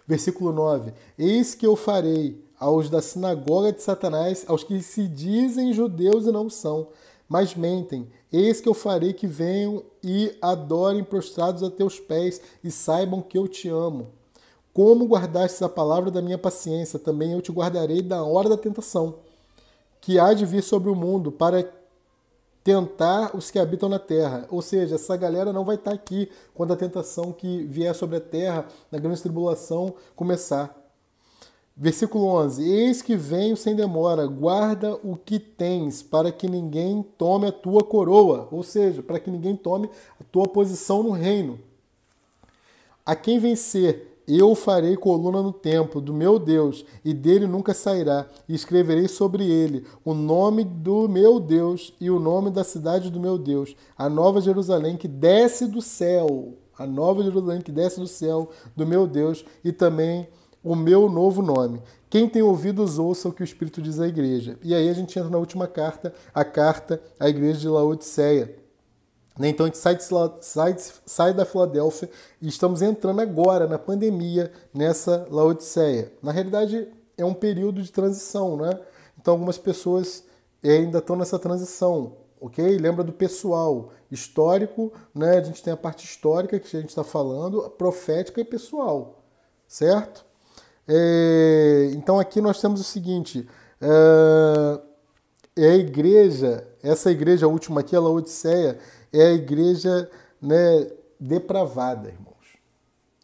Versículo 9. Eis que eu farei aos da sinagoga de Satanás, aos que se dizem judeus e não são, mas mentem. Eis que eu farei que venham e adorem prostrados a teus pés e saibam que eu te amo. Como guardastes a palavra da minha paciência, também eu te guardarei da hora da tentação, que há de vir sobre o mundo para tentar os que habitam na terra. Ou seja, essa galera não vai estar aqui quando a tentação que vier sobre a terra, na grande tribulação, começar. Versículo 11. Eis que venho sem demora, guarda o que tens, para que ninguém tome a tua coroa. Ou seja, para que ninguém tome a tua posição no reino. A quem vencer, eu farei coluna no templo do meu Deus, e dele nunca sairá, e escreverei sobre ele o nome do meu Deus e o nome da cidade do meu Deus, a nova Jerusalém que desce do céu, a nova Jerusalém que desce do céu do meu Deus, e também o meu novo nome. Quem tem ouvidos, ouça o que o Espírito diz à igreja. E aí a gente entra na última carta, a carta à igreja de Laodiceia. Então a gente sai da Filadélfia e estamos entrando agora na pandemia, nessa Laodiceia. Na realidade é um período de transição, né? Então algumas pessoas ainda estão nessa transição, ok? Lembra do pessoal histórico, né? A gente tem a parte histórica que a gente está falando, a profética e pessoal, certo? Então aqui nós temos o seguinte, a igreja, essa igreja última aqui, a Laodiceia, é a igreja, né, depravada, irmãos.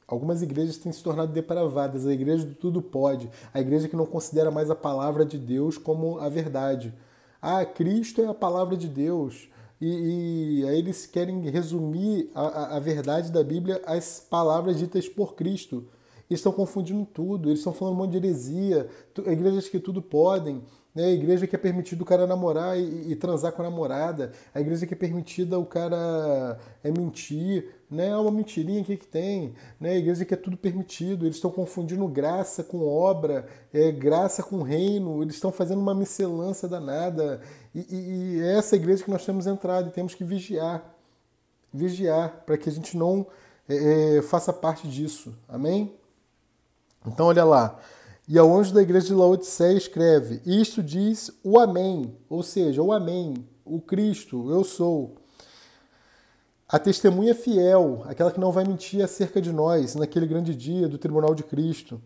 Algumas igrejas têm se tornado depravadas, a igreja do tudo pode, a igreja que não considera mais a palavra de Deus como a verdade. Ah, Cristo é a palavra de Deus, e aí eles querem resumir a verdade da Bíblia às palavras ditas por Cristo. Eles estão confundindo tudo, eles estão falando um monte de heresia, igrejas que tudo podem, né? A igreja que é permitido o cara namorar e transar com a namorada, a igreja que é permitida o cara mentir, né? É uma mentirinha que tem, né? A igreja que é tudo permitido, eles estão confundindo graça com obra, graça com reino, eles estão fazendo uma miscelância danada, e é essa igreja que nós temos entrado e temos que vigiar para que a gente não faça parte disso, amém? Então, olha lá. E ao anjo da igreja de Laodiceia escreve: isto diz o Amém, ou seja, o Amém, o Cristo, eu sou. A testemunha fiel, aquela que não vai mentir acerca de nós, naquele grande dia do tribunal de Cristo.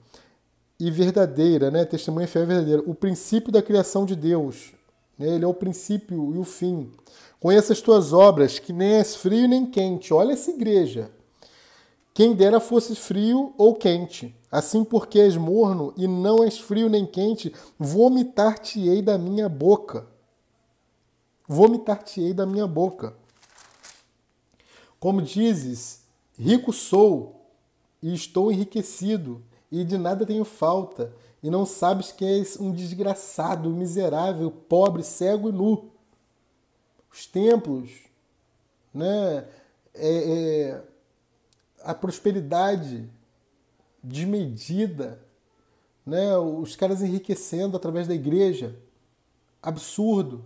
E verdadeira, né? Testemunha fiel e verdadeira. O princípio da criação de Deus. Né? Ele é o princípio e o fim. Conheça as tuas obras, que nem és frio nem quente. Olha essa igreja. Quem dera fosse frio ou quente. Assim, porque és morno e não és frio nem quente, vomitar-te-ei da minha boca. Vomitar-te-ei da minha boca. Como dizes, rico sou e estou enriquecido, e de nada tenho falta, e não sabes que és um desgraçado, miserável, pobre, cego e nu. Os templos, né? A prosperidade desmedida, né? Os caras enriquecendo através da igreja. Absurdo.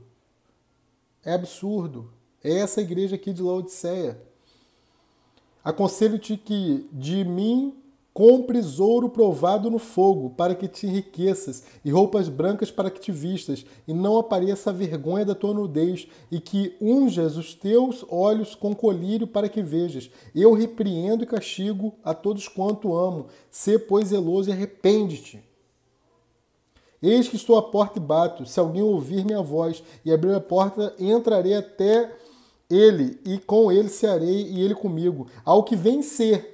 É absurdo. É essa igreja aqui de Laodiceia. Aconselho-te que de mim compres ouro provado no fogo, para que te enriqueças, e roupas brancas para que te vistas, e não apareça a vergonha da tua nudez, e que unjas os teus olhos com colírio para que vejas. Eu repreendo e castigo a todos quanto amo. Sê, pois, zeloso e arrepende-te. Eis que estou à porta e bato. Se alguém ouvir minha voz e abrir a porta, entrarei até ele, e com ele cearei, e ele comigo. Ao que vencer,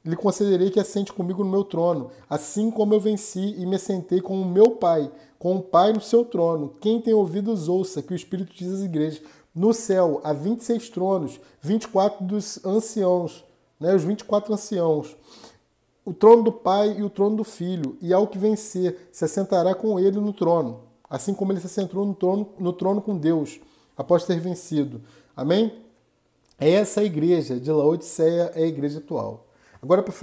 lhe concederei que assente comigo no meu trono, assim como eu venci e me assentei com o meu Pai, com o Pai no seu trono. Quem tem ouvidos ouça, que o Espírito diz às igrejas. No céu há 26 tronos, 24 dos anciãos, né, os 24 anciãos. O trono do Pai e o trono do Filho, e ao que vencer, se assentará com ele no trono, assim como ele se assentou no trono com Deus, após ter vencido. Amém? Essa igreja de Laodiceia é a igreja atual. Agora, para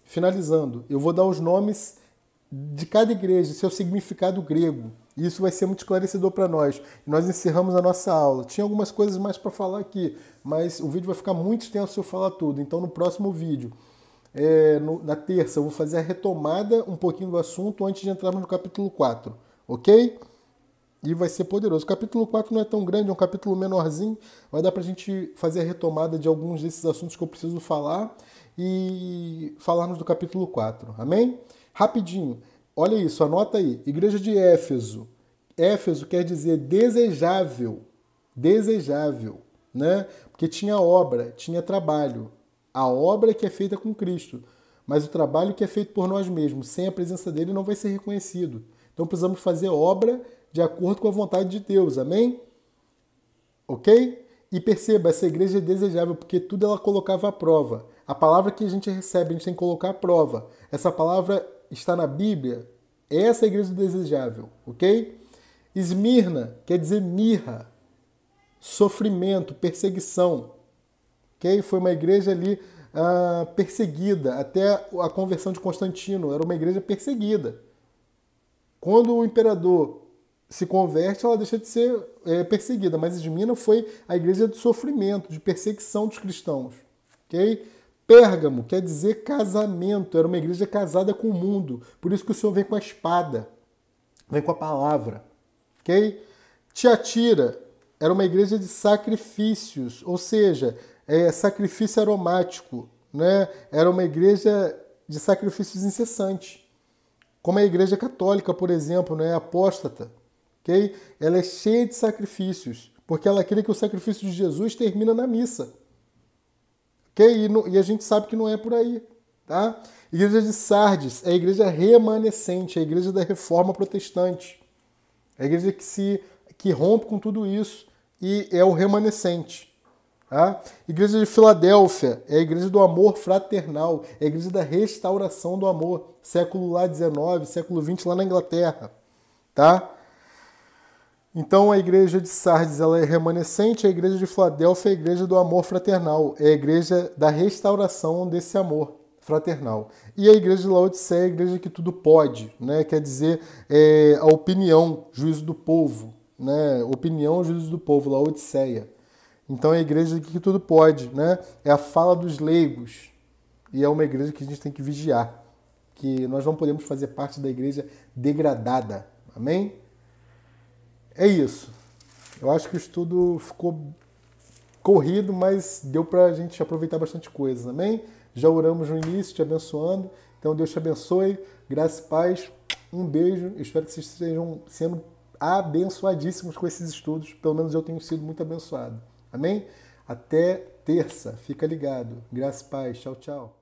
finalizando, eu vou dar os nomes de cada igreja, seu significado grego. Isso vai ser muito esclarecedor para nós. Nós encerramos a nossa aula. Tinha algumas coisas mais para falar aqui, mas o vídeo vai ficar muito extenso se eu falar tudo. Então, no próximo vídeo, na terça, eu vou fazer a retomada um pouquinho do assunto antes de entrarmos no capítulo 4. Ok? E vai ser poderoso. O capítulo 4 não é tão grande, é um capítulo menorzinho. Vai dar para a gente fazer a retomada de alguns desses assuntos que eu preciso falar e falarmos do capítulo 4. Amém? Rapidinho. Olha isso, anota aí. Igreja de Éfeso. Éfeso quer dizer desejável. Desejável. Né? Porque tinha obra, tinha trabalho. A obra que é feita com Cristo. Mas o trabalho que é feito por nós mesmos, sem a presença dele, não vai ser reconhecido. Então precisamos fazer obra de acordo com a vontade de Deus, amém? Ok? E perceba, essa igreja é desejável porque tudo ela colocava à prova. A palavra que a gente recebe, a gente tem que colocar à prova. Essa palavra está na Bíblia, essa é a igreja desejável, ok? Esmirna quer dizer mirra, sofrimento, perseguição, ok? Foi uma igreja ali perseguida, até a conversão de Constantino, era uma igreja perseguida. Quando o imperador se converte, ela deixa de ser perseguida. Mas Esmirna foi a igreja de sofrimento, de perseguição dos cristãos. Okay? Pérgamo quer dizer casamento. Era uma igreja casada com o mundo. Por isso que o Senhor vem com a espada. Vem com a palavra. Okay? Tiatira era uma igreja de sacrifícios. Ou seja, sacrifício aromático. Né? Era uma igreja de sacrifícios incessantes. Como a igreja católica, por exemplo, né? Apóstata. Okay? Ela é cheia de sacrifícios, porque ela crê que o sacrifício de Jesus termina na missa. Okay? E a gente sabe que não é por aí. Tá? Igreja de Sardes é a igreja remanescente, é a igreja da reforma protestante. É a igreja que rompe com tudo isso. e é o remanescente. Tá? Igreja de Filadélfia é a igreja do amor fraternal, é a igreja da restauração do amor, século lá 19, século 20 lá na Inglaterra. Tá? Então a igreja de Sardes ela é remanescente, a igreja de Filadélfia é a igreja do amor fraternal, é a igreja da restauração desse amor fraternal. E a igreja de Laodiceia é a igreja que tudo pode, né? Quer dizer, a opinião, juízo do povo, né? Opinião, juízo do povo, Laodiceia. Então é a igreja que tudo pode, né? É a fala dos leigos. E é uma igreja que a gente tem que vigiar. Que nós não podemos fazer parte da igreja degradada. Amém? É isso. Eu acho que o estudo ficou corrido, mas deu para a gente aproveitar bastante coisa. Amém? Já oramos no início, te abençoando. Então Deus te abençoe. Graça e paz. Um beijo. Espero que vocês estejam sendo abençoadíssimos com esses estudos. Pelo menos eu tenho sido muito abençoado. Amém? Até terça. Fica ligado. Graça e paz. Tchau, tchau.